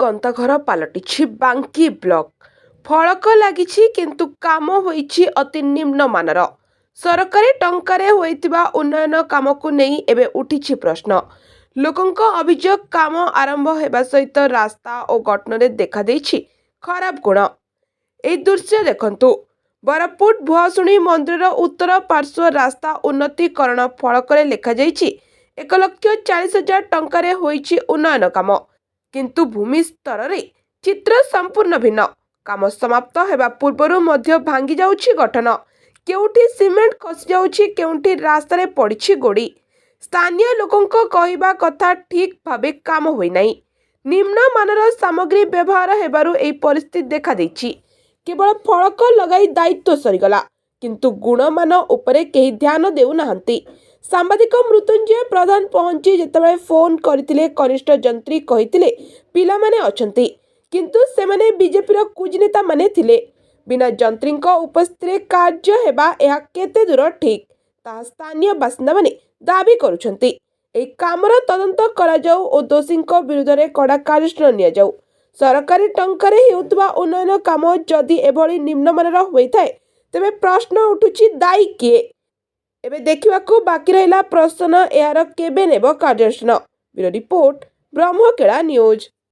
ଗନ୍ତାଘର ପାଲଟିଛି ବାଙ୍କୀ ବ୍ଲକ। ଫଳକ ଲାଗିଛି କିନ୍ତୁ କାମ ହୋଇଛି ଅତି ନିମ୍ନମାନର। ସରକାରୀ ଟଙ୍କାରେ ହୋଇଥିବା ଉନ୍ନୟନ କାମକୁ ନେଇ ଏବେ ଉଠିଛି ପ୍ରଶ୍ନ। ଲୋକଙ୍କ ଅଭିଯୋଗ, କାମ ଆରମ୍ଭ ହେବା ସହିତ ରାସ୍ତା ଓ ଗଠନରେ ଦେଖାଦେଇଛି ଖରାପ ଗୁଣ। ଏହି ଦୃଶ୍ୟ ଦେଖନ୍ତୁ। ବରପୁଟ ଭୁଆଶୁଣୀ ମନ୍ଦିରର ଉତ୍ତର ପାର୍ଶ୍ୱ ରାସ୍ତା ଉନ୍ନତିକରଣ ଫଳକରେ ଲେଖାଯାଇଛି 1,40,000 ଟଙ୍କାରେ ହୋଇଛି ଉନ୍ନୟନ କାମ। କିନ୍ତୁ ଭୂମି ସ୍ତରରେ ଚିତ୍ର ସମ୍ପୂର୍ଣ୍ଣ ଭିନ୍ନ। କାମ ସମାପ୍ତ ହେବା ପୂର୍ବରୁ ମଧ୍ୟ ଭାଙ୍ଗି ଯାଉଛି ଗଠନ। କେଉଁଠି ସିମେଣ୍ଟ ଖସି ଯାଉଛି, କେଉଁଠି ରାସ୍ତାରେ ପଡ଼ିଛି ଗୋଡ଼ି। ସ୍ଥାନୀୟ ଲୋକଙ୍କ କହିବା କଥା, ଠିକ୍ ଭାବେ କାମ ହୋଇନାହିଁ। ନିମ୍ନମାନର ସାମଗ୍ରୀ ବ୍ୟବହାର ହେବାରୁ ଏହି ପରିସ୍ଥିତି ଦେଖାଦେଇଛି। କେବଳ ଫଳକ ଲଗାଇ ଦାୟିତ୍ୱ ସରିଗଲା, କିନ୍ତୁ ଗୁଣମାନ ଉପରେ କେହି ଧ୍ୟାନ ଦେଉନାହାନ୍ତି। ସାମ୍ବାଦିକ ମୃତ୍ୟୁଞ୍ଜୟ ପ୍ରଧାନ ପହଞ୍ଚି ଯେତେବେଳେ ଫୋନ୍ କରିଥିଲେ, କନିଷ୍ଠ ଯନ୍ତ୍ରୀ କହିଥିଲେ ପିଲାମାନେ ଅଛନ୍ତି, କିନ୍ତୁ ସେମାନେ ବିଜେପିର କୁଜନେତାମାନେ ଥିଲେ। ବିନା ଯନ୍ତ୍ରୀଙ୍କ ଉପସ୍ଥିତିରେ କାର୍ଯ୍ୟ ହେବା ଏହା କେତେ ଦୂର ଠିକ୍, ତାହା ସ୍ଥାନୀୟ ବାସିନ୍ଦାମାନେ ଦାବି କରୁଛନ୍ତି। ଏହି କାମର ତଦନ୍ତ କରାଯାଉ ଓ ଦୋଷୀଙ୍କ ବିରୁଦ୍ଧରେ କଡ଼ା କାର୍ଯ୍ୟାନୁଷ୍ଠାନ ନିଆଯାଉ। ସରକାରୀ ଟଙ୍କାରେ ହେଉଥିବା ଉନ୍ନୟନ କାମ ଯଦି ଏଭଳି ନିମ୍ନମାନର ହୋଇଥାଏ, ତେବେ ପ୍ରଶ୍ନ ଉଠୁଛି ଦାୟୀ କିଏ? ଏବେ ଦେଖିବାକୁ ବାକି ରହିଲା ପ୍ରଶାସନ ଏହାର କେବେ ନେବ କାର୍ଯ୍ୟାନୁଷ୍ଠାନ। Bureau report, Brahmakela news.